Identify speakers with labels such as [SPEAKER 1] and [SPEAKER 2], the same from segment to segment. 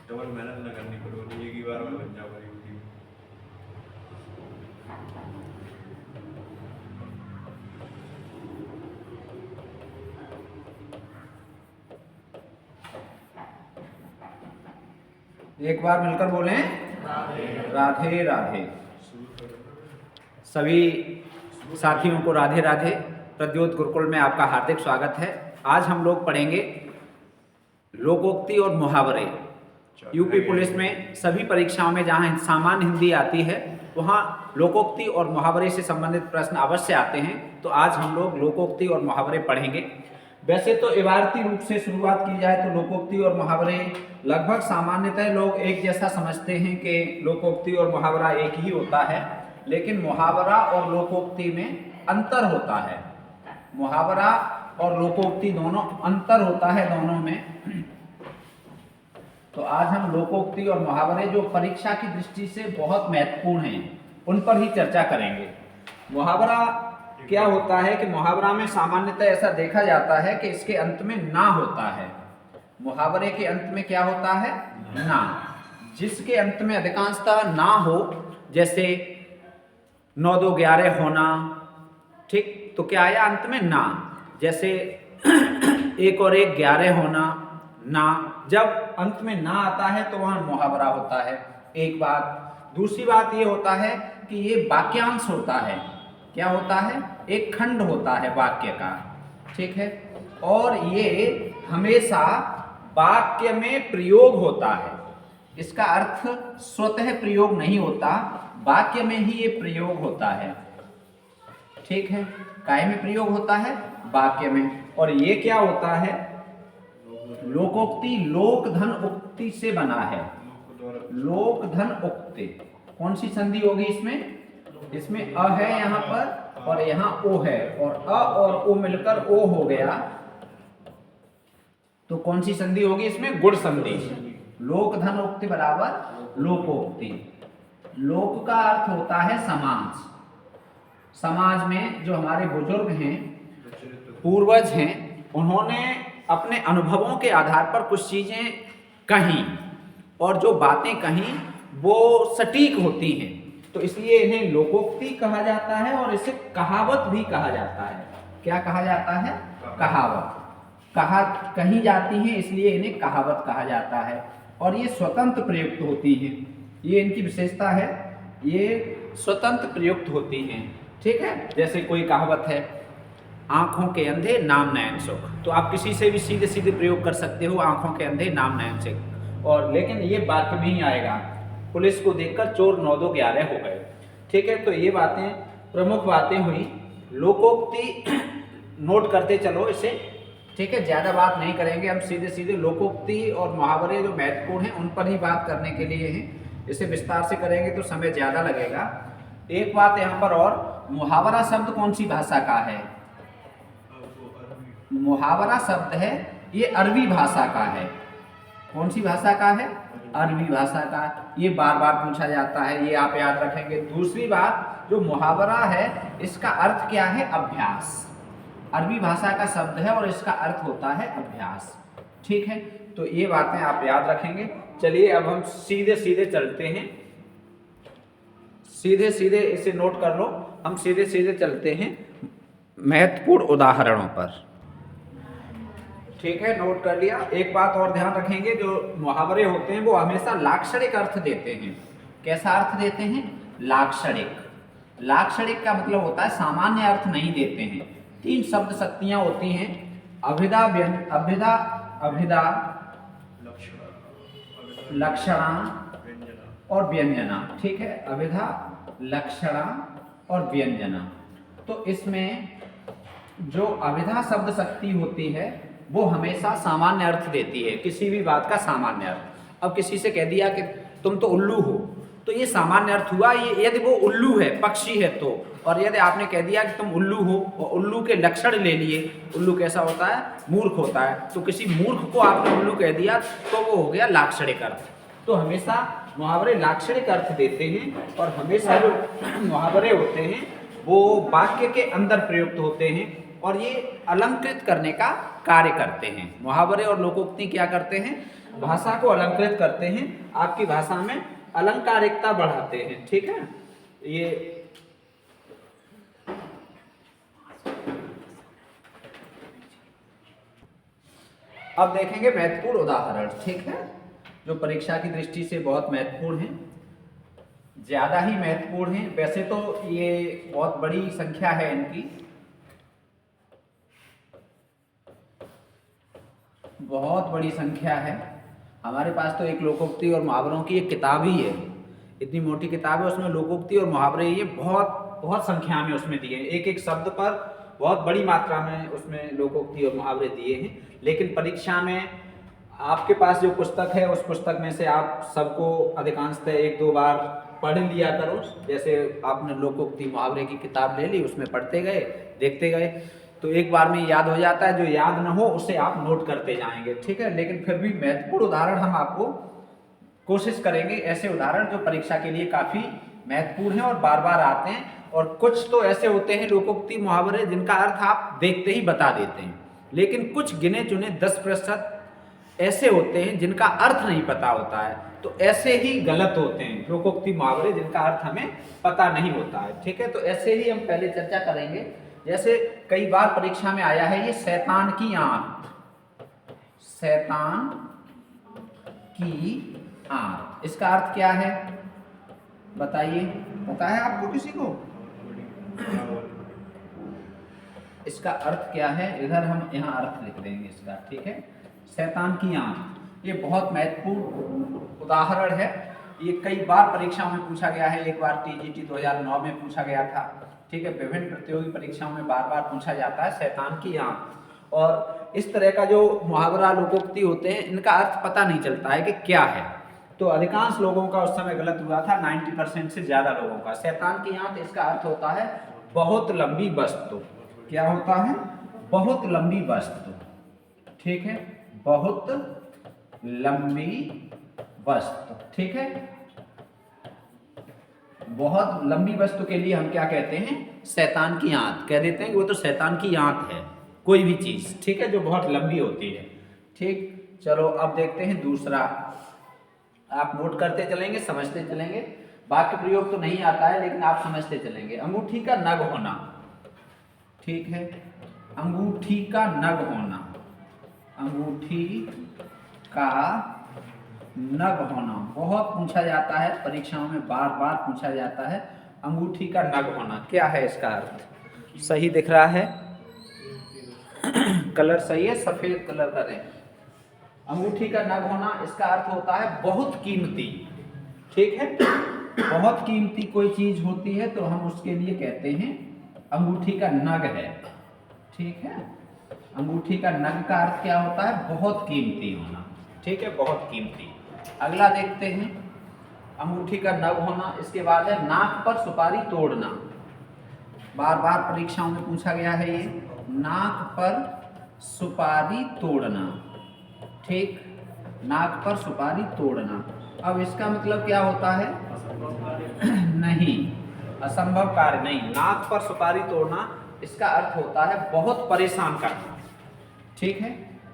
[SPEAKER 1] Double मेहनत ना करनी पड़े, एक ही बार में बन जा पाएगी।
[SPEAKER 2] एक बार मिलकर बोलें राधे राधे। सभी साथियों को राधे राधे। प्रद्योत गुरुकुल में आपका हार्दिक स्वागत है। आज हम लोग पढ़ेंगे लोकोक्ति और मुहावरे। यूपी पुलिस में सभी परीक्षाओं में जहां सामान्य हिंदी आती है वहां लोकोक्ति और मुहावरे से संबंधित प्रश्न अवश्य आते हैं। तो आज हम लोग लोकोक्ति और मुहावरे पढ़ेंगे। वैसे तो इबारती रूप से शुरुआत की जाए तो लोकोक्ति और मुहावरे लगभग सामान्यतः लोग एक जैसा समझते हैं कि लोकोक्ति और मुहावरा एक ही होता है, लेकिन मुहावरा और लोकोक्ति में अंतर होता है। मुहावरा और लोकोक्ति दोनों अंतर होता है दोनों में। तो आज हम लोकोक्ति और मुहावरे जो परीक्षा की दृष्टि से बहुत महत्वपूर्ण हैं उन पर ही चर्चा करेंगे। मुहावरा क्या होता है कि मुहावरा में सामान्यतः ऐसा देखा जाता है कि इसके अंत में ना होता है। मुहावरे के अंत में क्या होता है? ना। जिसके अंत में अधिकांशतः ना हो, जैसे 9 2 11 होना, ठीक, तो क्या आया अंत में ना। जैसे 1 और 1 11 होना, ना। जब अंत में ना आता है तो वहां मुहावरा होता है। एक बात। दूसरी बात ये होता है कि ये वाक्यांश होता है। क्या होता है? एक खंड होता है वाक्य का, ठीक है। और ये हमेशा वाक्य में प्रयोग होता है। इसका अर्थ स्वतः प्रयोग नहीं होता, वाक्य में ही ये प्रयोग होता है, ठीक है। काय में प्रयोग होता है? वाक्य में। और ये क्या होता है? लोकोक्ति लोक धन उक्ति से बना है। लोक धन उक्ति। कौन सी संधि होगी इसमें? इसमें अ है यहाँ पर और यहाँ ओ है, और अ और ओ मिलकर ओ हो गया, तो कौन सी संधि होगी इसमें? गुण संधि। लोक धन उक्ति बराबर लोकोक्ति। लोक का अर्थ होता है समाज। समाज में जो हमारे बुजुर्ग हैं, पूर्वज हैं, उन्होंने अपने अनुभवों के आधार पर कुछ चीजें कहीं, और जो बातें कहीं वो सटीक होती हैं, तो इसलिए इन्हें लोकोक्ति कहा जाता है और इसे कहावत भी कहा जाता है। क्या कहा जाता है? कहावत। कही जाती हैं इसलिए इन्हें कहावत कहा जाता है। और ये स्वतंत्र प्रयुक्त होती हैं। ये इनकी विशेषता है, ये स्वतंत्र प्रयुक्त होती हैं, ठीक है। जैसे कोई कहावत है, आंखों के अंधे नाम नयन सुख, तो आप किसी से भी सीधे सीधे प्रयोग कर सकते हो, आंखों के अंधे नाम नयन सुख। और लेकिन ये वाक्य में ही आएगा, पुलिस को देखकर चोर 9 2 11 हो गए, ठीक है। तो ये बातें प्रमुख बातें हुई। लोकोक्ति नोट करते चलो इसे, ठीक है। ज्यादा बात नहीं करेंगे हम, सीधे सीधे लोकोक्ति और मुहावरे जो महत्वपूर्ण हैं उन पर ही बात करने के लिए हैं। इसे विस्तार से करेंगे तो समय ज्यादा लगेगा। एक बात यहाँ पर और, मुहावरा शब्द कौन सी भाषा का है? मुहावरा शब्द है ये अरबी भाषा का है। कौन सी भाषा का है? अरबी भाषा का। ये बार बार पूछा जाता है, ये आप याद रखेंगे। दूसरी बात, जो मुहावरा है इसका अर्थ क्या है? अभ्यास। अरबी भाषा का शब्द है और इसका अर्थ होता है अभ्यास, ठीक है। तो ये बातें आप याद रखेंगे। चलिए अब हम सीधे सीधे चलते हैं, सीधे सीधे इसे नोट कर लो। हम सीधे सीधे चलते हैं महत्वपूर्ण उदाहरणों पर, ठीक है। नोट कर लिया। एक बात और ध्यान रखेंगे, जो मुहावरे होते हैं वो हमेशा लाक्षणिक अर्थ देते हैं। कैसा अर्थ देते हैं? लाक्षणिक। लाक्षणिक का मतलब होता है सामान्य अर्थ नहीं देते हैं। 3 शब्द शक्तियां होती हैं, अभिधा, अभिधा, लक्षणा और व्यंजना, ठीक है। अभिधा, लक्षणा और व्यंजना। तो इसमें जो अभिधा शब्द शक्ति होती है वो हमेशा सामान्य अर्थ देती है, किसी भी बात का सामान्य अर्थ। अब किसी से कह दिया कि तुम तो उल्लू हो, तो ये सामान्य अर्थ हुआ। ये यदि वो उल्लू है, पक्षी है तो, और यदि आपने कह दिया कि तुम उल्लू हो और उल्लू के लक्षण ले लिए, उल्लू कैसा होता है? मूर्ख होता है, तो किसी मूर्ख को आपने उल्लू कह दिया तो वो हो गया लाक्षणिक अर्थ। तो हमेशा मुहावरे लाक्षणिक अर्थ देते हैं, और हमेशा जो मुहावरे होते हैं वो वाक्य के अंदर प्रयुक्त होते हैं और ये अलंकृत करने का कार्य करते हैं। मुहावरे और लोकोक्ति क्या करते हैं? भाषा को अलंकृत करते हैं, आपकी भाषा में अलंकारिकता बढ़ाते हैं। ठीक है, ये अब देखेंगे महत्वपूर्ण उदाहरण। ठीक है, जो परीक्षा की दृष्टि से बहुत महत्वपूर्ण है, ज्यादा ही महत्वपूर्ण है। वैसे तो ये बहुत बड़ी संख्या है इनकी, बहुत बड़ी संख्या है। हमारे पास तो एक लोकोक्ति और मुहावरों की एक किताब ही है, इतनी मोटी किताब है, उसमें लोकोक्ति और मुहावरे ये बहुत बहुत संख्या में उसमें दिए हैं। एक एक शब्द पर बहुत बड़ी मात्रा में उसमें लोकोक्ति और मुहावरे दिए हैं। लेकिन परीक्षा में आपके पास जो पुस्तक है, उस पुस्तक में से आप सबको अधिकांशतः एक दो बार पढ़ लिया करो। जैसे आपने लोकोक्ति मुहावरे की किताब ले ली, उसमें पढ़ते गए, देखते गए, तो एक बार में याद हो जाता है। जो याद न हो उसे आप नोट करते जाएंगे। ठीक है, लेकिन फिर भी महत्वपूर्ण उदाहरण हम आपको कोशिश करेंगे, ऐसे उदाहरण जो परीक्षा के लिए काफी महत्वपूर्ण है और बार बार आते हैं। और कुछ तो ऐसे होते हैं लोकोक्ति मुहावरे जिनका अर्थ आप देखते ही बता देते हैं, लेकिन कुछ गिने चुने 10% ऐसे होते हैं जिनका अर्थ नहीं पता होता है। तो ऐसे ही गलत होते हैं लोकोक्ति मुहावरे जिनका अर्थ हमें पता नहीं होता है। ठीक है, तो ऐसे ही हम पहले चर्चा करेंगे। जैसे कई बार परीक्षा में आया है ये शैतान की आंत, शैतान की आंत, इसका अर्थ क्या है बताइए, पता है आपको किसी को? इसका अर्थ क्या है? इधर हम यहाँ अर्थ लिख देंगे इसका। ठीक है, शैतान की आंत, ये बहुत महत्वपूर्ण उदाहरण है। ये कई बार परीक्षाओं में पूछा गया है। एक बार टीजीटी 2009 में पूछा गया था। ठीक है, विभिन्न प्रतियोगी परीक्षाओं में बार बार पूछा जाता है शैतान की आंत। और इस तरह का जो मुहावरा लोकोक्ति होते हैं, इनका अर्थ पता नहीं चलता है कि क्या है। तो अधिकांश लोगों का उस समय गलत हुआ था, 90% से ज्यादा लोगों का। शैतान की आंत, इसका अर्थ होता है बहुत लंबी वस्तु। क्या होता है? बहुत लंबी वस्तु। ठीक है, बहुत लंबी वस्तु। ठीक है, बहुत लंबी वस्तु के लिए हम क्या कहते हैं? शैतान की आंत कह देते हैं कि वो तो शैतान की आंत है, कोई भी चीज। ठीक है, जो बहुत लंबी होती है। ठीक, चलो अब देखते हैं दूसरा। आप नोट करते चलेंगे, समझते चलेंगे। वाक्य प्रयोग तो नहीं आता है, लेकिन आप समझते चलेंगे। अंगूठी का नग होना। ठीक है, अंगूठी का नग होना, अंगूठी का नग होना बहुत पूछा जाता है परीक्षाओं में, बार बार पूछा जाता है। अंगूठी का नग होना क्या है इसका अर्थ? सही दिख रहा है? कलर सही है, सफेद कलर करें। अंगूठी का नग होना, इसका अर्थ होता है बहुत कीमती। ठीक है, बहुत कीमती कोई चीज होती है तो हम उसके लिए कहते हैं अंगूठी का नग है। ठीक है, अंगूठी का नग का अर्थ क्या होता है? बहुत कीमती होना। ठीक है, बहुत कीमती। अगला देखते हैं, अंगूठी का नग होना। इसके बाद है नाक पर सुपारी तोड़ना। बार बार परीक्षाओं में पूछा गया है ये, नाक पर सुपारी तोड़ना। ठीक, नाक पर सुपारी तोड़ना। अब इसका मतलब क्या होता है? नहीं, असंभव कार्य नहीं। नाक पर सुपारी तोड़ना, इसका अर्थ होता है बहुत परेशान करना। ठीक है,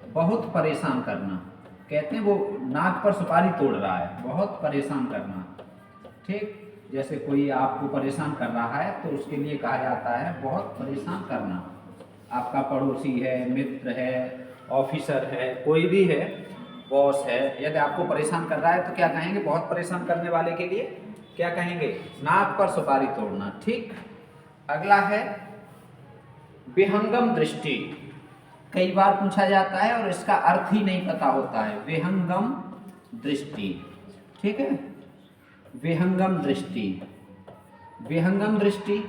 [SPEAKER 2] बहुत परेशान करना। कहते हैं वो नाक पर सुपारी तोड़ रहा है, बहुत परेशान करना। ठीक, जैसे कोई आपको परेशान कर रहा है तो उसके लिए कहा जाता है बहुत परेशान करना। आपका पड़ोसी है, मित्र है, ऑफिसर है, कोई भी है, बॉस है, यदि आपको परेशान कर रहा है तो क्या कहेंगे? बहुत परेशान करने वाले के लिए क्या कहेंगे? नाक पर सुपारी तोड़ना। ठीक, अगला है विहंगम दृष्टि। कई बार पूछा जाता है और इसका अर्थ ही नहीं पता होता है। विहंगम दृष्टि। ठीक है, विहंगम दृष्टि, विहंगम दृष्टि,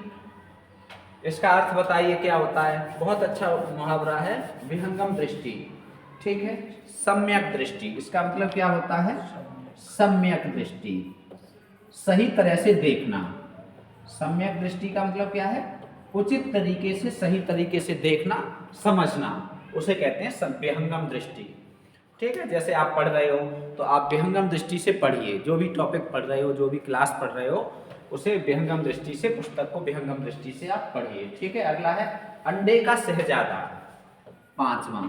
[SPEAKER 2] इसका अर्थ बताइए क्या होता है? बहुत अच्छा मुहावरा है विहंगम दृष्टि। ठीक है, सम्यक दृष्टि, इसका मतलब क्या होता है? सम्यक दृष्टि, सही तरह से देखना। सम्यक दृष्टि का मतलब क्या है? उचित तरीके से, सही तरीके से देखना, समझना, उसे कहते हैं विहंगम दृष्टि। ठीक है, जैसे आप पढ़ रहे हो तो आप विहंगम दृष्टि से पढ़िए। जो भी टॉपिक पढ़ रहे हो, जो भी क्लास पढ़ रहे हो, उसे विहंगम दृष्टि से, पुस्तक को विहंगम दृष्टि से आप पढ़िए। ठीक है, अगला है अंडे का शहजादा। 5वां,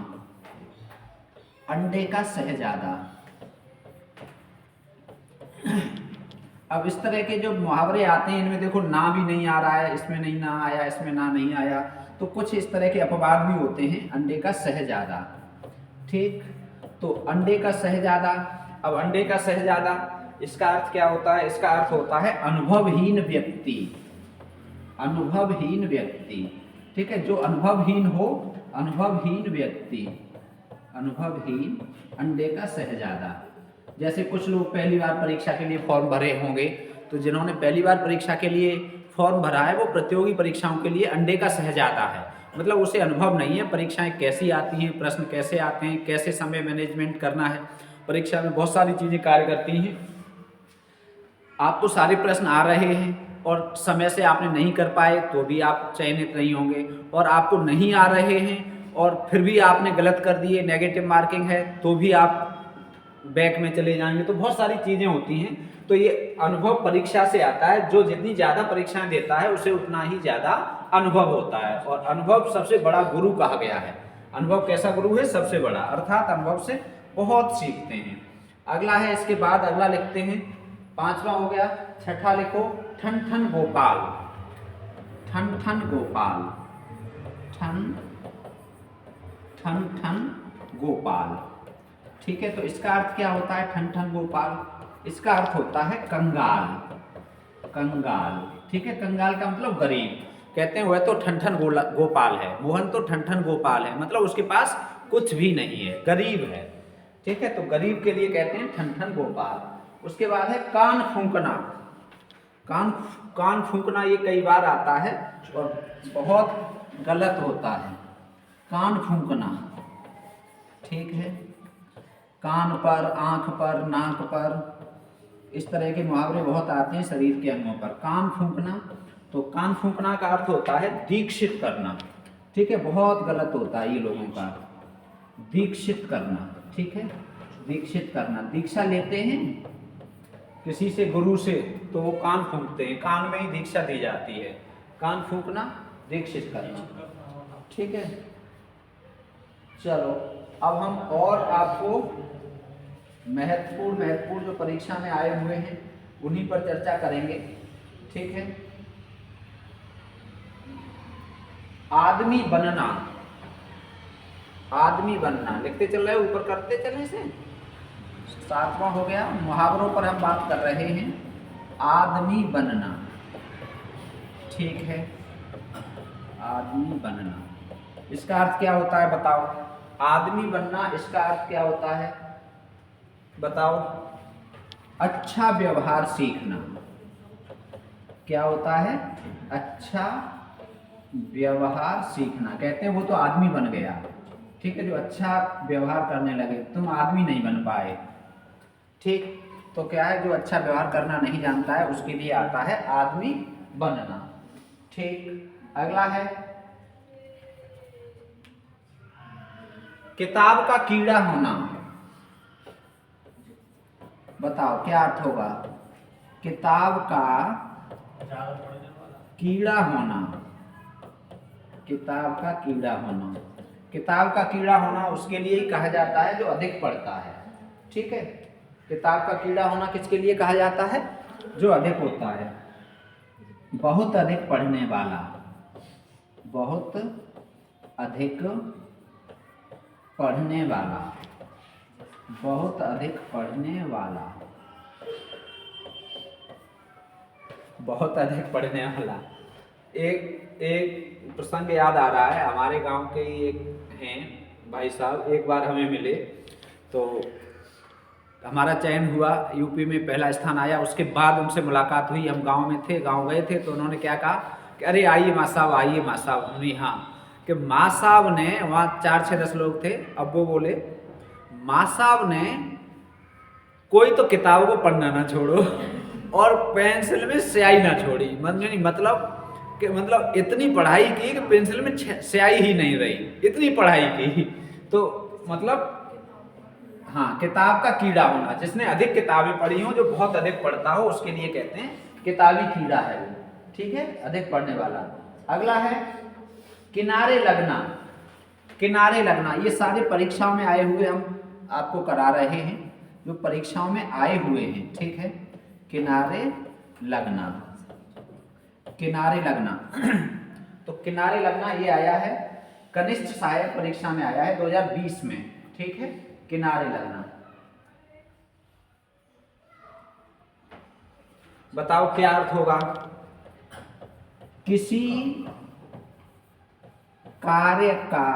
[SPEAKER 2] अंडे का शहजादा। अब इस तरह के जो मुहावरे आते हैं इनमें देखो ना भी नहीं आ रहा है, इसमें नहीं ना आया, इसमें ना नहीं आया, तो कुछ इस तरह के अपवाद भी होते हैं। अंडे का शहजादा, ठीक, तो अंडे का शहजादा। अब अंडे का शहजादा इसका अर्थ क्या होता है? इसका अर्थ होता है अनुभवहीन व्यक्ति, अनुभवहीन व्यक्ति, ठीक है, जो अनुभवहीन हो, अनुभवहीन व्यक्ति, अनुभवहीन, अंडे का शहजादा। जैसे कुछ लोग पहली बार परीक्षा के लिए फॉर्म भरे होंगे, तो जिन्होंने पहली बार परीक्षा के लिए फॉर्म भरा है वो प्रतियोगी परीक्षाओं के लिए अंडे का शहजादा है, मतलब उसे अनुभव नहीं है परीक्षाएं कैसी आती हैं, प्रश्न कैसे आते हैं, कैसे समय मैनेजमेंट करना है, परीक्षा में बहुत सारी चीज़ें कार्य करती हैं। आपको सारे प्रश्न आ रहे हैं और समय से आपने नहीं कर पाए तो भी आप चयनित नहीं होंगे, और आपको नहीं आ रहे हैं और फिर भी आपने गलत कर दिए, नेगेटिव मार्किंग है, तो भी आप बैक में चले जाएंगे। तो बहुत सारी चीज़ें होती हैं। तो ये अनुभव परीक्षा से आता है, जो जितनी ज़्यादा परीक्षाएं देता है उसे उतना ही ज़्यादा अनुभव होता है, और अनुभव सबसे बड़ा गुरु कहा गया है। अनुभव कैसा गुरु है? सबसे बड़ा, अर्थात अनुभव से बहुत सीखते हैं। अगला है, इसके बाद अगला लिखते हैं, 5वां हो गया। छठा लिखो, ठन ठन गोपाल, ठन ठन गोपाल, ठन ठन ठन गोपाल, ठीक है। तो इसका अर्थ क्या होता है? ठन ठन गोपाल, इसका अर्थ होता है कंगाल, कंगाल, ठीक है। कंगाल का मतलब गरीब। कहते हैं वह तो ठन ठन गोपाल है, मोहन तो ठन ठन गोपाल है, मतलब उसके पास कुछ भी नहीं है, गरीब है, ठीक है। तो गरीब के लिए कहते हैं ठन ठन गोपाल। उसके बाद है कान फूंकना, कान फूंकना, ये कई बार आता है और बहुत गलत होता है। कान फूंकना, ठीक है, कान पर, आंख पर, नाक पर, इस तरह के मुहावरे बहुत आते हैं शरीर के अंगों पर। कान फूंकना, तो कान फूंकना का अर्थ होता है दीक्षित करना, ठीक है, बहुत गलत होता है ये लोगों का, दीक्षित करना, ठीक है, दीक्षित करना। दीक्षा लेते हैं किसी से, गुरु से, तो वो कान फूंकते हैं, कान में ही दीक्षा दी जाती है। कान फूंकना, दीक्षित करना, ठीक है। चलो अब हम और आपको महत्वपूर्ण जो परीक्षा में आए हुए हैं उन्हीं पर चर्चा करेंगे, ठीक है। आदमी बनना, आदमी बनना, लिखते चल रहे, ऊपर करते चले से। 7वां हो गया, मुहावरों पर हम बात कर रहे हैं। आदमी बनना, ठीक है, आदमी बनना, इसका अर्थ क्या होता है बताओ? आदमी बनना, इसका अर्थ क्या होता है बताओ? अच्छा व्यवहार सीखना। क्या होता है? अच्छा व्यवहार सीखना। कहते हैं वो तो आदमी बन गया, ठीक है, जो अच्छा व्यवहार करने लगे, तुम आदमी नहीं बन पाए, ठीक। तो क्या है, जो अच्छा व्यवहार करना नहीं जानता है उसके लिए आता है आदमी बनना, ठीक। अगला है किताब का कीड़ा होना। बताओ क्या अर्थ होगा? किताब का कीड़ा होना, किताब का कीड़ा होना। किताब का कीड़ा होना उसके लिए ही कहा जाता है जो अधिक पढ़ता है, ठीक है। किताब का कीड़ा होना किसके लिए कहा जाता है? जो अधिक होता है, बहुत अधिक पढ़ने वाला, बहुत अधिक पढ़ने वाला, बहुत अधिक पढ़ने वाला, बहुत अधिक पढ़ने वाला। एक प्रसंग याद आ रहा है, हमारे गांव के ही एक हैं भाई साहब, एक बार हमें मिले तो हमारा चयन हुआ, यूपी में पहला स्थान आया। उसके बाद उनसे मुलाकात हुई, हम गांव में थे, गांव गए थे, तो उन्होंने क्या कहा कि अरे आइए माँ साहब, आइए माँ साहब। हमने हाँ कि माँ साहब ने, वहाँ 4-6-10 लोग थे, अब वो बोले माँ साहब ने कोई तो किताब को पढ़ना ना छोड़ो और पेंसिल में स्याही ना छोड़ी। मतलब इतनी पढ़ाई की कि पेंसिल में स्याही ही नहीं रही, इतनी पढ़ाई की। तो मतलब हाँ, किताब का कीड़ा होना, जिसने अधिक किताबें पढ़ी हो, जो बहुत अधिक पढ़ता हो, उसके लिए कहते हैं किताबी कीड़ा है वो, ठीक है, अधिक पढ़ने वाला। अगला है किनारे लगना। किनारे लगना, ये सारे परीक्षाओं में आए हुए हम आपको करा रहे हैं, जो परीक्षाओं में आए हुए हैं, ठीक है। किनारे लगना, किनारे लगना। तो किनारे लगना ये आया है कनिष्ठ सहायक परीक्षा में, आया है 2020 में, ठीक है। किनारे लगना, बताओ क्या अर्थ होगा? किसी कार्य का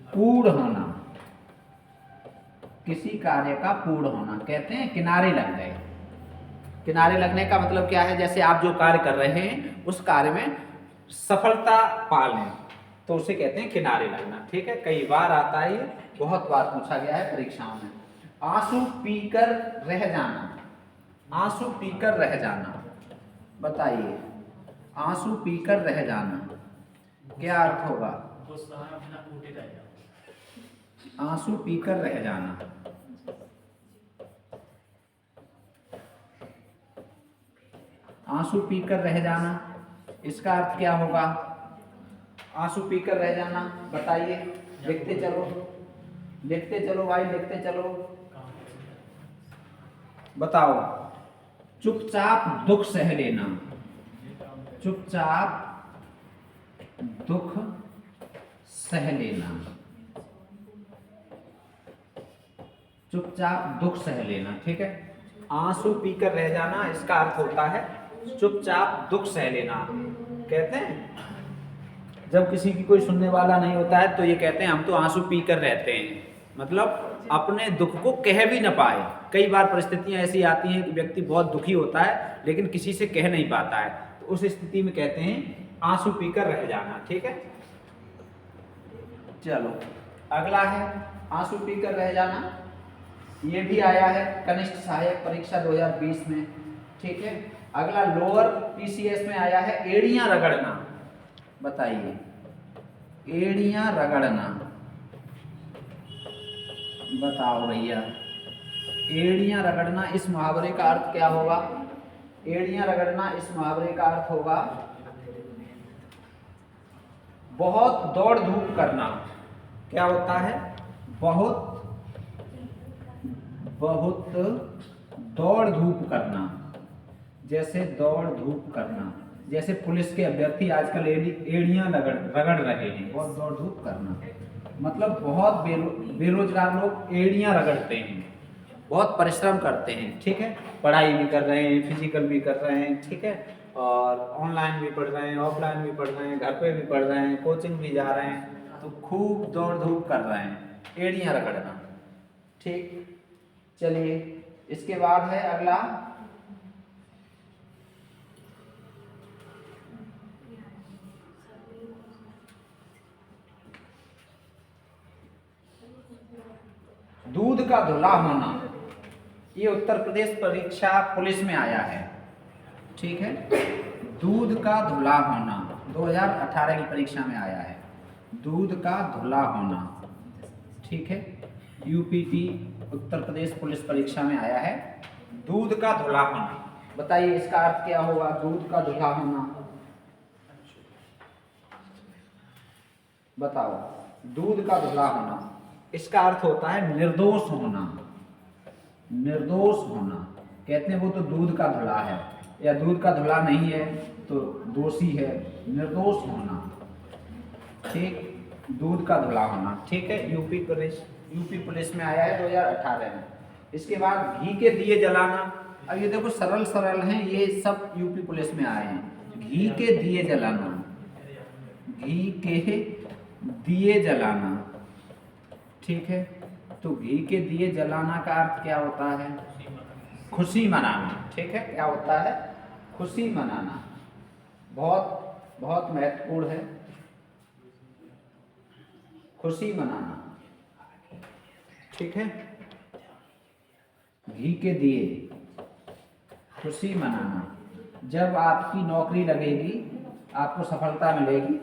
[SPEAKER 2] पूर्ण होना, किसी कार्य का पूर्ण होना कहते हैं किनारे लग गए। किनारे लगने का मतलब क्या है? जैसे आप जो कार्य कर रहे हैं उस कार्य में सफलता पा लें तो उसे कहते हैं किनारे लगना, ठीक है। कई बार आता है, ये बहुत बार पूछा गया है परीक्षाओं में। आंसू पीकर रह जाना, आंसू पीकर रह जाना, बताइए आंसू पीकर रह जाना क्या अर्थ होगा? आंसू पीकर रह जाना, आंसू पीकर रह जाना, इसका अर्थ क्या होगा? आंसू पीकर रह जाना, बताइए, लिखते चलो, लिखते चलो भाई, लिखते चलो, बताओ। चुपचाप दुख सह लेना, चुपचाप दुख सह लेना, चुपचाप दुख सह लेना, ठीक है। आंसू पीकर रह जाना, इसका अर्थ होता है चुपचाप दुख सह लेना। कहते हैं जब किसी की कोई सुनने वाला नहीं होता है तो ये कहते हैं हम तो आंसू पीकर रहते हैं, मतलब अपने दुख को कह भी ना पाए। कई बार परिस्थितियां ऐसी आती हैं कि व्यक्ति बहुत दुखी होता है लेकिन किसी से कह नहीं पाता है, तो उस स्थिति में कहते हैं आंसू पीकर रह जाना, ठीक है। चलो अगला है आंसू पीकर रह जाना, ये भी आया है कनिष्ठ सहायक परीक्षा 2020 में, ठीक है। अगला लोअर पीसीएस में आया है एड़ियां रगड़ना, बताइए एड़ियां रगड़ना, बताओ भैया एड़ियां रगड़ना, इस मुहावरे का अर्थ क्या होगा? एड़ियां रगड़ना इस मुहावरे का अर्थ होगा बहुत दौड़ धूप करना। क्या होता है? बहुत बहुत दौड़ धूप करना, जैसे दौड़ धूप करना, जैसे पुलिस के अभ्यर्थी आजकल एड़ियां रगड़ रहे हैं, बहुत दौड़ धूप करना, मतलब बहुत बेरोजगार लोग एड़ियां रगड़ते हैं, बहुत परिश्रम करते हैं, ठीक है। पढ़ाई भी कर रहे हैं, फिजिकल भी कर रहे हैं, ठीक है, और ऑनलाइन भी पढ़ रहे हैं, ऑफलाइन भी पढ़ रहे हैं, घर पे भी पढ़ रहे हैं, कोचिंग भी जा रहे हैं, तो खूब दौड़ धूप कर रहे हैं, एड़ियां रगड़ना, ठीक। चलिए इसके बाद है अगला दूध का धुला होना, ये उत्तर प्रदेश परीक्षा पुलिस में आया है, ठीक है। दूध का धुला होना 2018 की परीक्षा में आया है, दूध का धुला होना, ठीक है। यूपीपी उत्तर प्रदेश पुलिस परीक्षा में आया है दूध का धुला होना, बताइए इसका अर्थ क्या होगा? दूध का धुला होना, बताओ। दूध का धुला होना इसका अर्थ होता है निर्दोष होना, निर्दोष होना, कहते हैं वो तो दूध का धुला है, या दूध का धुला नहीं है तो दोषी है, निर्दोष होना, ठीक। दूध का धुला होना, ठीक है। यूपी पुलिस में आया है 2018 में। इसके बाद घी के दिए जलाना, अब ये देखो सरल सरल हैं, ये सब यूपी पुलिस में आए हैं। घी के दिए जलाना, घी के दिए जलाना, ठीक है। तो घी के दिए जलाना का अर्थ क्या होता है? खुशी मनाना, ठीक है। क्या होता है? खुशी मनाना, बहुत बहुत महत्वपूर्ण है, खुशी मनाना, ठीक है। घी के दिए, खुशी मनाना, जब आपकी नौकरी लगेगी, आपको सफलता मिलेगी,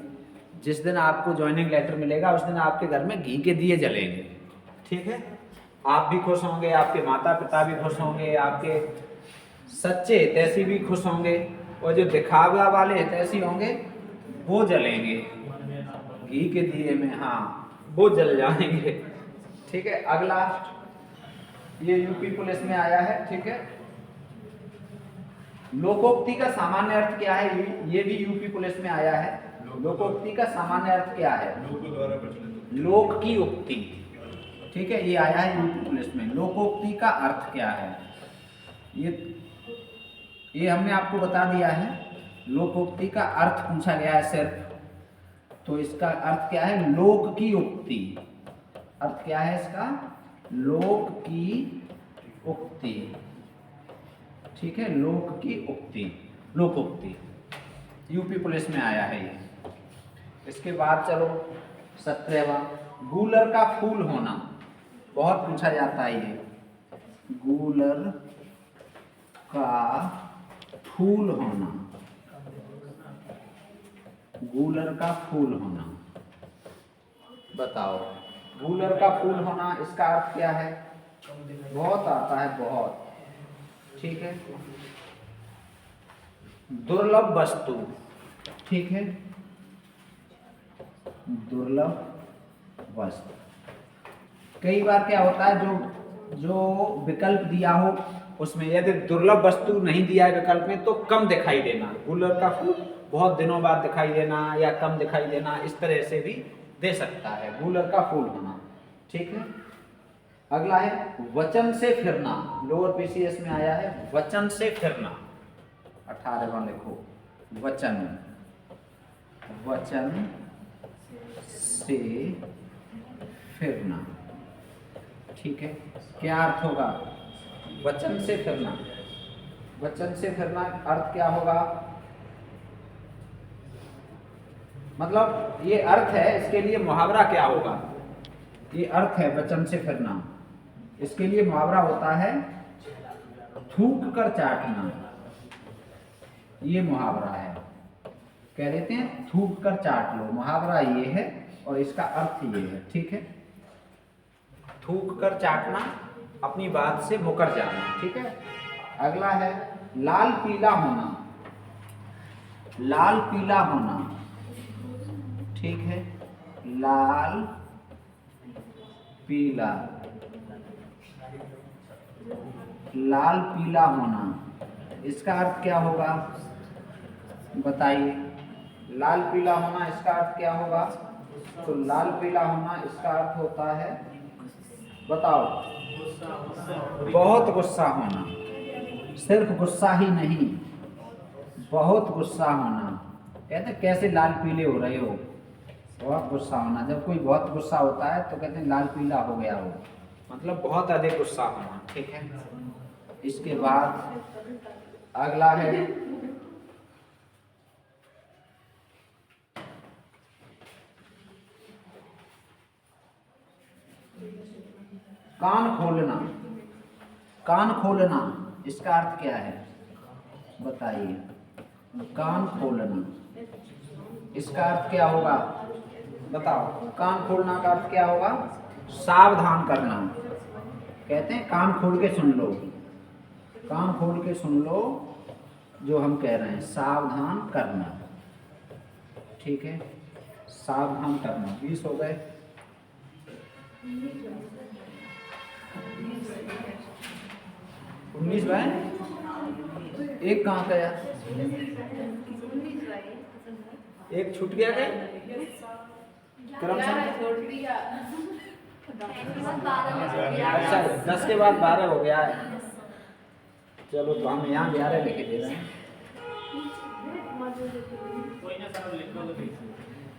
[SPEAKER 2] जिस दिन आपको ज्वाइनिंग लेटर मिलेगा उस दिन आपके घर में घी के दिए जलेंगे, ठीक है। आप भी खुश होंगे, आपके माता पिता भी खुश होंगे, आपके सच्चे हितैषी भी खुश होंगे, और जो दिखावा वाले हितैषी होंगे वो जलेंगे घी के दिए में, हाँ वो जल जाएंगे, ठीक है। अगला ये यूपी पुलिस में आया है, ठीक है। लोकोक्ति का सामान्य अर्थ क्या है, ये भी यूपी पुलिस में आया है। लोकोक्ति का सामान्य अर्थ क्या है?
[SPEAKER 1] लोक द्वारा प्रचलित।
[SPEAKER 2] लोक की उक्ति, ठीक है, ये आया है यूपी पुलिस में। लोकोक्ति का अर्थ क्या है, ये हमने आपको बता दिया है। लोकोक्ति का अर्थ पूछा गया है सिर्फ, तो इसका अर्थ क्या है? लोक की उक्ति। अर्थ क्या है इसका? लोक की उक्ति, ठीक है, लोक की उक्ति, लोकोक्ति, यूपी पुलिस में आया है ये। इसके बाद चलो 17वां, गूलर का फूल होना, बहुत पूछा जाता है ये। गूलर का फूल होना, गूलर का फूल होना, बताओ गूलर का फूल होना इसका अर्थ क्या है? बहुत आता है, बहुत, ठीक है। दुर्लभ वस्तु, ठीक है, दुर्लभ वस्तु। कई बार क्या होता है, जो विकल्प दिया हो उसमें यदि दुर्लभ वस्तु नहीं दिया है विकल्प में तो कम दिखाई देना, गूलर का फूल बहुत दिनों बाद दिखाई देना या कम दिखाई देना, इस तरह से भी दे सकता है गूलर का फूल होना, ठीक है। अगला है वचन से फिरना, लोअर पीसीएस में आया है वचन से फिरना। 18वां लिखो, वचन, वचन से फिरना, ठीक है। क्या अर्थ होगा वचन से फिरना? वचन से फिरना अर्थ क्या होगा? मतलब ये अर्थ है, इसके लिए मुहावरा क्या होगा? ये अर्थ है वचन से फिरना, इसके लिए मुहावरा होता है थूक कर चाटना। ये मुहावरा है, कह देते हैं थूक कर चाट लो, मुहावरा ये है और इसका अर्थ ये है, ठीक है। थूक कर चाटना, अपनी बात से मुकर जाना, ठीक है। अगला है लाल पीला होना, लाल पीला होना, ठीक है, लाल पीला, लाल पीला होना, इसका अर्थ क्या होगा बताइए? लाल पीला होना इसका अर्थ क्या होगा? तो लाल पीला होना इसका अर्थ होता है, बताओ, बहुत गुस्सा होना, सिर्फ गुस्सा ही नहीं, बहुत गुस्सा होना। कहते हैं कैसे लाल पीले हो रहे हो? बहुत गुस्सा होना, जब कोई बहुत गुस्सा होता है तो कहते हैं लाल पीला हो गया हो, मतलब बहुत अधिक गुस्सा होना, ठीक है। इसके बाद अगला है कान खोलना, कान खोलना इसका अर्थ क्या है बताइए? कान खोलना इसका अर्थ क्या होगा बताओ? कान खोलना का अर्थ क्या होगा? सावधान करना। कहते हैं कान खोल के सुन लो, कान खोल के सुन लो जो हम कह रहे हैं, सावधान करना, ठीक है, सावधान करना। 20 हो गए। 19 भाई, एक कहाँ गया? एक छूट गया क्या? क्रम अच्छा 10 के बाद 12 हो गया है। चलो तो हम यहाँ 11 लिखे दे रहे हैं।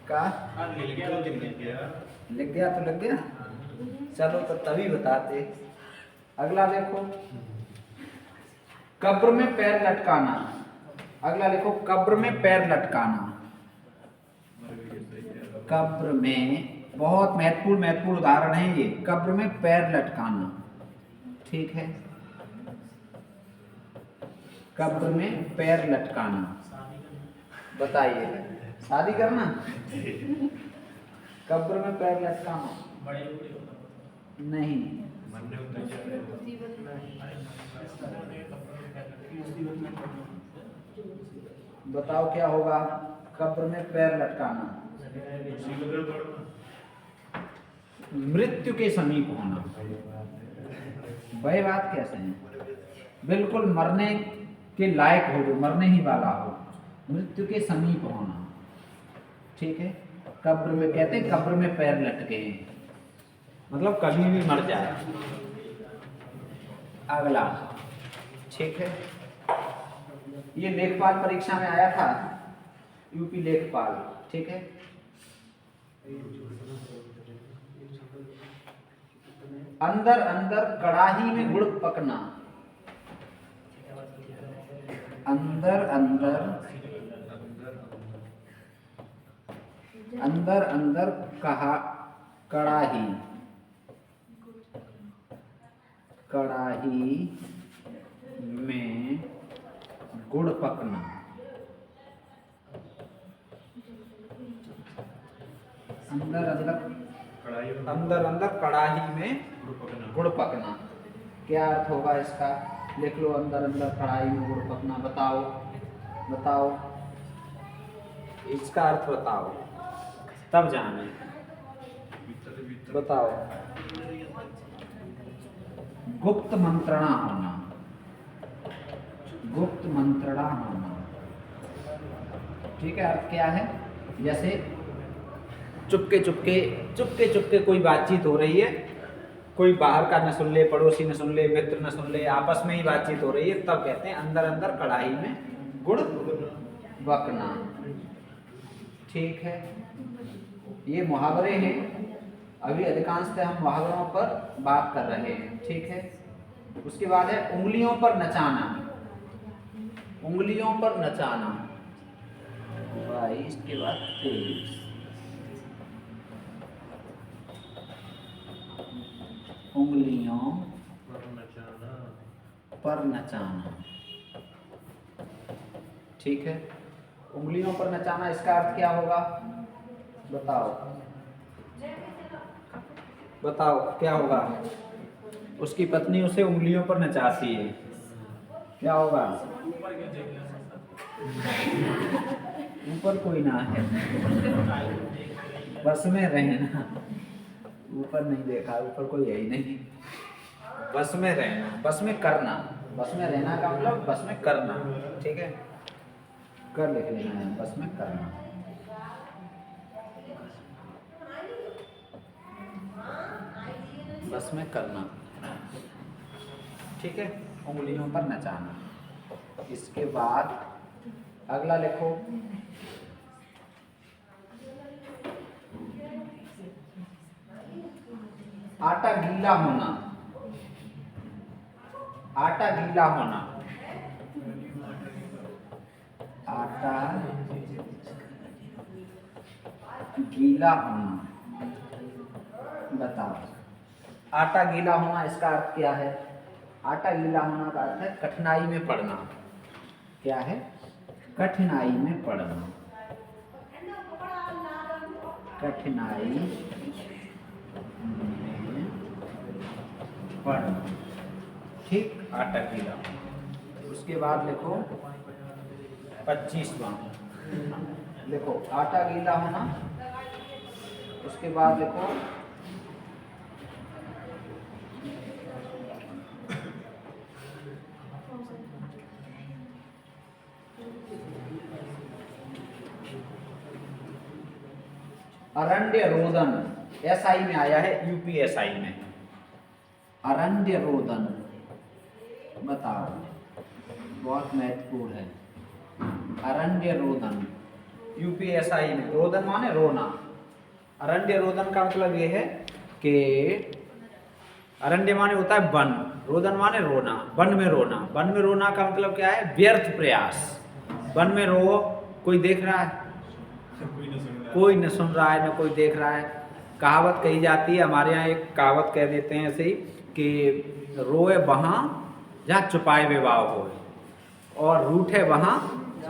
[SPEAKER 2] का लिख गया तो लग गया। चलो तो तभी बताते। अगला देखो, कब्र में पैर लटकाना। अगला देखो, कब्र में पैर लटकाना। कब्र में, बहुत महत्वपूर्ण उदाहरण है ये, कब्र में पैर लटकाना, ठीक है, कब्र में पैर लटकाना। बताइए, शादी करना? कब्र में पैर लटकाना नहीं। बताओ क्या होगा? कब्र में पैर लटकाना, मृत्यु के समीप होना। वही बात कैसे है? बिल्कुल मरने के लायक हो, जो मरने ही वाला हो, मृत्यु के समीप होना। ठीक है, कब्र में कहते हैं कब्र में पैर लटके हैं, मतलब कभी भी मर जाए। अगला, ठीक है, ये लेखपाल परीक्षा में आया था, यूपी लेखपाल। ठीक है, अंदर अंदर कड़ाही में गुड़ पकना, अंदर अंदर अंदर अंदर कहा कड़ाही, कड़ाही में गुड़ पकना। अंदर अंदर अंदर अंदर कड़ाही में गुड़ पकना, क्या अर्थ होगा इसका? लिख लो, अंदर अंदर कड़ाही में गुड़ पकना। बताओ बताओ, इसका अर्थ बताओ, तब जाने। बताओ। गुप्त मंत्रणा होना, गुप्त मंत्रणा होना। ठीक है, अर्थ क्या है? जैसे चुपके चुपके चुपके चुपके कोई बातचीत हो रही है, कोई बाहर का न सुन ले, पड़ोसी न सुन ले, मित्र न सुन ले, आपस में ही बातचीत हो रही है, तब कहते हैं अंदर अंदर कड़ाही में गुड़ बकना। ठीक है, ये मुहावरे हैं। अभी अधिकांशतः हम मुहावरों पर बात कर रहे हैं। ठीक है, उसके बाद है उंगलियों पर नचाना, उंगलियों पर नचाना। 22 के बाद 23, उंगलियों पर नचाना। ठीक है, उंगलियों पर नचाना, इसका अर्थ क्या होगा? बताओ बताओ, क्या होगा? उसकी पत्नी उसे उंगलियों पर नचाती है, क्या होगा? ऊपर कोई ना है, बस में रहना। ऊपर नहीं देखा, ऊपर कोई है ही नहीं। बस में रहना, बस में करना, बस में रहना का मतलब बस में करना। ठीक है, कर लिख लेना है, बस में करना। बस में करना। ठीक है, उंगलियों पर नचाना। इसके बाद अगला लिखो, आटा गीला होना, आटा गीला होना, आटा गीला होना। बताओ, आटा गीला होना, इसका अर्थ क्या है? आटा गीला होना का अर्थ है कठिनाई में पड़ना। क्या है? कठिनाई में पड़ना, कठिनाई में पड़ना। ठीक, आटा गीला। उसके बाद लिखो 25वां, लिखो आटा गीला होना। उसके बाद लिखो अरण्य रोदन। एसआई में आया है, यूपीएसआई में। अरण्य रोदन, बताओ, बहुत महत्वपूर्ण है। अरण्य रोदन, यूपीएसआई में। रोदन माने रोना। अरण्य रोदन का मतलब ये है कि अरण्य माने होता है वन, रोदन माने रोना, वन में रोना। वन में रोना का मतलब क्या है? व्यर्थ प्रयास। वन में रो, कोई देख रहा है? कोई न सुन रहा है, न कोई देख रहा है। कहावत कही जाती है, हमारे यहाँ एक कहावत कह देते हैं ऐसे ही कि रोए वहाँ जहाँ छुपाए विवाह हो, और रूठे वहाँ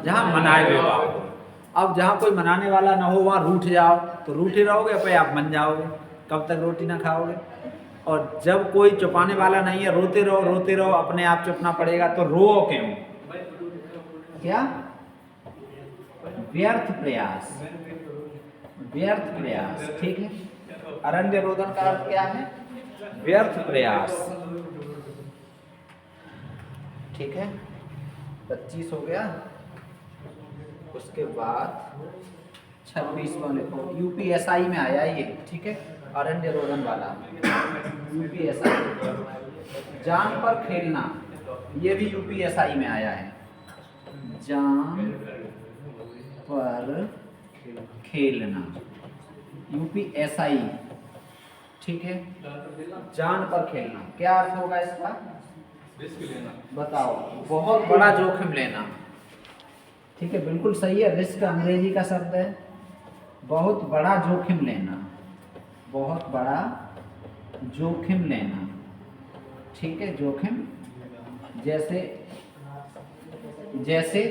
[SPEAKER 2] जहाँ मनाए विवाह हो। अब जहाँ कोई मनाने वाला ना हो वहाँ रूठ जाओ तो रूठे रहोगे, अपने आप मन जाओगे, कब तक रोटी ना खाओगे। और जब कोई छुपाने वाला नहीं है, रोते रहो, अपने आप चुपना पड़ेगा, तो रो क्यों? क्या? व्यर्थ प्रयास, व्यर्थ प्रयास। ठीक है, अरण्य रोदन का अर्थ क्या है? व्यर्थ प्रयास। ठीक है, 25 हो गया। उसके बाद 26वां लिखो, यूपीएसआई में आया ये, ठीक है, अरण्य रोधन वाला यूपीएसआई। जान पर खेलना, ये भी यूपीएसआई में आया है, जान पर खेलना, यूपीएसआई, ठीक है। जान पर खेलना क्या अर्थ होगा इसका,
[SPEAKER 1] रिस्क लेना,
[SPEAKER 2] बताओ। बहुत बड़ा जोखिम लेना, ठीक है, बिल्कुल सही है। रिस्क अंग्रेजी का शब्द है। बहुत बड़ा जोखिम लेना, बहुत बड़ा जोखिम लेना, ठीक है, जोखिम। जैसे जैसे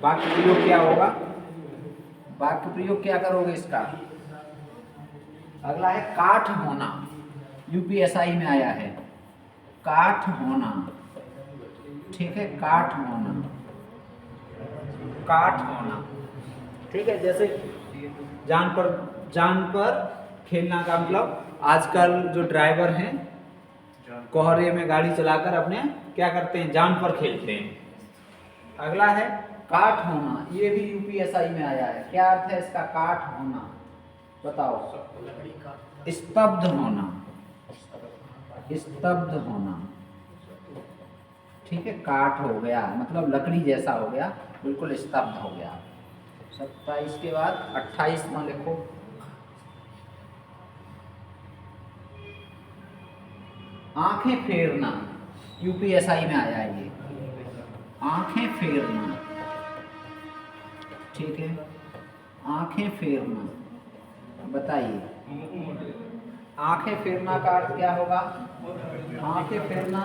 [SPEAKER 2] वाक्य प्रयोग क्या होगा, वाक्य प्रयोग क्या करोगे इसका। अगला है काठ होना, यूपीएसआई में आया है, काठ होना, ठीक है, काठ होना, काठ होना, ठीक है। जैसे जान पर खेलना का मतलब आजकल जो ड्राइवर हैं कोहरे में गाड़ी चलाकर अपने क्या करते हैं, जान पर खेलते हैं। अगला है काठ होना, ये भी यूपीएसआई में आया है। क्या अर्थ है इसका, काठ होना, बताओ। स्तब्ध होना, स्तब्ध होना, ठीक है, काठ हो गया मतलब लकड़ी जैसा हो गया, बिल्कुल स्तब्ध हो गया। 27 के बाद 28 में लिखो, आंखें फेरना, यूपीएसआई में आया है ये, आंखें फेरना, ठीक है, आंखें फेरना। बताइए आंखें फेरना का अर्थ क्या होगा। आंखें फेरना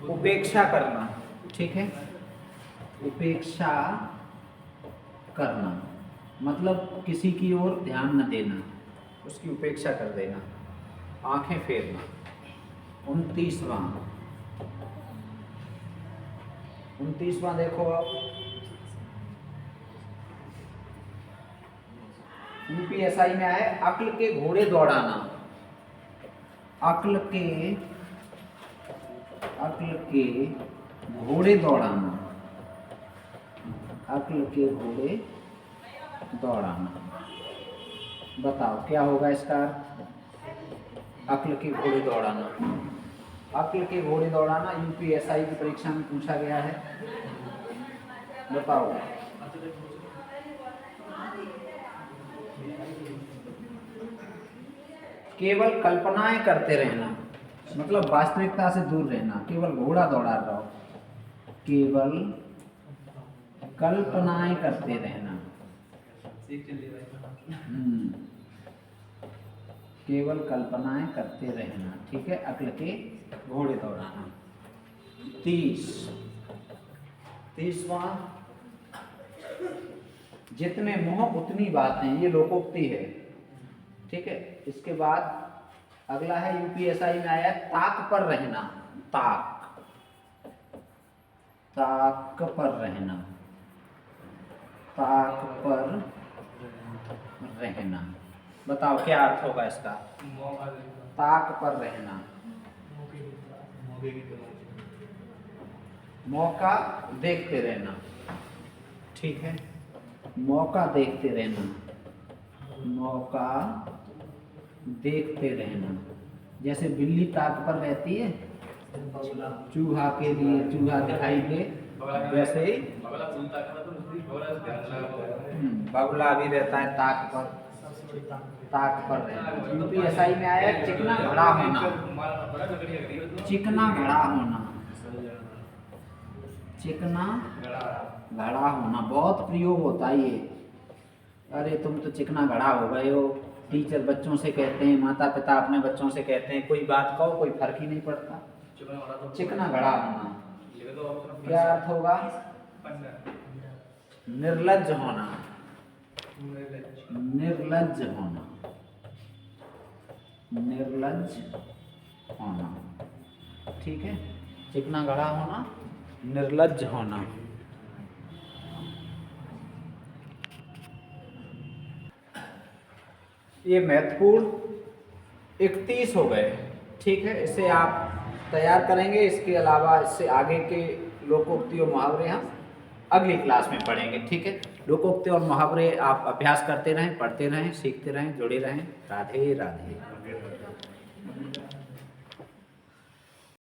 [SPEAKER 2] उपेक्षा करना, ठीक है, उपेक्षा करना मतलब किसी की ओर ध्यान न देना, उसकी उपेक्षा कर देना, आंखें फेरना। 29वां देखो आप, यूपीएसआई में आए, अक्ल के घोड़े दौड़ाना, अक्ल के घोड़े दौड़ाना, अक्ल के घोड़े दौड़ाना। बताओ क्या होगा इसका अर्थ, अक्ल के घोड़े दौड़ाना। अक्ल के घोड़े दौड़ाना यूपीएसआई की परीक्षा में पूछा गया है, बताओ। केवल कल्पनाएं करते रहना मतलब वास्तविकता से दूर रहना, केवल घोड़ा दौड़ा रहा हो, केवल कल्पनाएं करते रहना, केवल कल्पनाएं करते रहना, ठीक है, अक्ल के घोड़े दौड़ाना। 30वां, जितने मुंह उतनी बातें, ये लोकोक्ति है, ठीक है। इसके बाद अगला है यूपीएसआई में आया ताक पर रहना, ताक पर रहना, ताक पर रहना। बताओ क्या अर्थ होगा इसका, ताक पर रहना। मौका देखते रहना, ठीक है, मौका देखते रहना, मौका देखते रहना। जैसे बिल्ली ताक पर रहती है चूहा के लिए, चूहा दिखाई दे, वैसे ही बगुला भी रहता है ताक पर रहना। यूपीएसआई में आया चिकना घड़ा होना, चिकना घड़ा होना, चिकना घड़ा होना बहुत प्रयोग होता है ये। अरे तुम तो चिकना घड़ा हो गए हो, टीचर बच्चों से कहते हैं, माता पिता अपने बच्चों से कहते हैं, कोई बात कहो कोई फर्क ही नहीं पड़ता। चिकना घड़ा होना क्या अर्थ होगा, निर्लज्ज होना, निर्लज्ज होना, निर्लज्ज होना, ठीक है, चिकना घड़ा होना, निर्लज्ज होना। ये महत्वपूर्ण 31 हो गए, ठीक है। इसे आप तैयार करेंगे। इसके अलावा इससे आगे के लोकोक्ति और मुहावरे हम अगली क्लास में पढ़ेंगे, ठीक है। लोकोक्ति और मुहावरे आप अभ्यास करते रहें, पढ़ते रहें, सीखते रहें, जुड़े रहें। राधे राधे।